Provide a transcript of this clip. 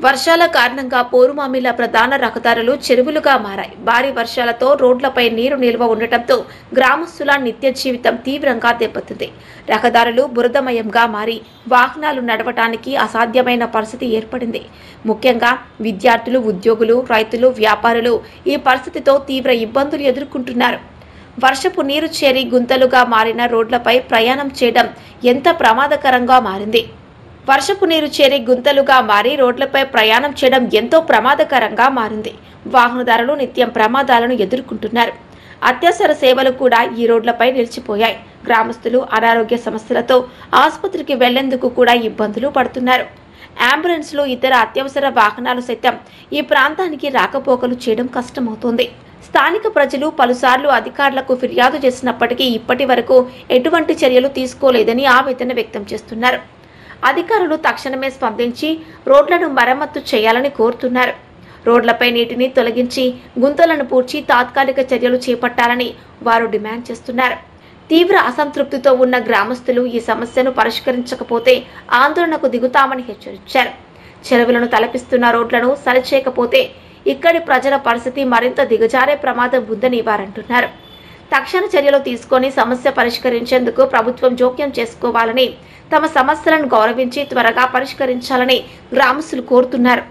వర్షాల కారణంగా పోరుమామిళ్ల ప్రధాన రహదారులు చెరువులుగా మారాయి. భారీ వర్షాలతో రోడ్లపై నీరు నిల్వ ఉండటంతో గ్రామస్తుల నిత్య జీవితం తీవ్రంగా దెబ్బతింది. రహదారులు బురదమయంగా మారి వాహనాలు నడవటానికి అసాధ్యమైన పరిస్థితి ఏర్పడింది. ముఖ్యంగా విద్యార్థులు, ఉద్యోగులు, రైతులు, వ్యాపారులు ఈ పరిస్థితితో తీవ్ర ఇబ్బందులు ఎదుర్కొంటున్నారు. వర్షపు నీరు చేరి గుంతలుగా మారిన రోడ్లపై ప్రయాణం చేయడం ఎంత ప్రమాదకరంగా మారింది. వర్షపు నీరు చేరి గుంతలుగా మారి రోడ్లపై ప్రయాణం చేయడం ఎంతో ప్రమాదకరంగా మారింది. వాహనదారులు నిత్యం ప్రమాదాలను ఎదుర్కొంటున్నారు. అత్యవసర సేవలు కూడా ఈ రోడ్లపై నిలిచిపోయాయి. గ్రామస్తులు అనారోగ్య సమస్యలతో ఆసుపత్రికి వెళ్లేందుకు కూడా ఇబ్బందులు పడుతున్నారు. అంబులెన్స్లు, ఇతర అత్యవసర వాహనాలు సైతం ఈ ప్రాంతానికి రాకపోకలు చేయడం కష్టమవుతోంది. స్థానిక ప్రజలు పలుసార్లు అధికారులకు ఫిర్యాదు చేసినప్పటికీ ఇప్పటి వరకు ఎటువంటి చర్యలు తీసుకోలేదని ఆవేదన వ్యక్తం చేస్తున్నారు. అధికారులు తక్షణమే స్పందించి రోడ్లను మరమ్మతు చేయాలని కోరుతున్నారు. రోడ్లపై నీటిని తొలగించి గుంతలను పూడ్చి తాత్కాలిక చర్యలు చేపట్టాలని వారు డిమాండ్ చేస్తున్నారు. తీవ్ర అసంతృప్తితో ఉన్న గ్రామస్తులు ఈ సమస్యను పరిష్కరించకపోతే ఆందోళనకు దిగుతామని హెచ్చరించారు. చెరువులను తలపిస్తున్న రోడ్లను సరిచేయకపోతే ఇక్కడి ప్రజల పరిస్థితి మరింత దిగజారే ప్రమాదం ఉందని వారంటున్నారు. తక్షణ చర్యలు తీసుకొని సమస్య పరిష్కరించేందుకు ప్రభుత్వం జోక్యం చేసుకోవాలని, తమ సమస్యలను గౌరవించి త్వరగా పరిష్కరించాలని గ్రామస్తులు కోరుతున్నారు.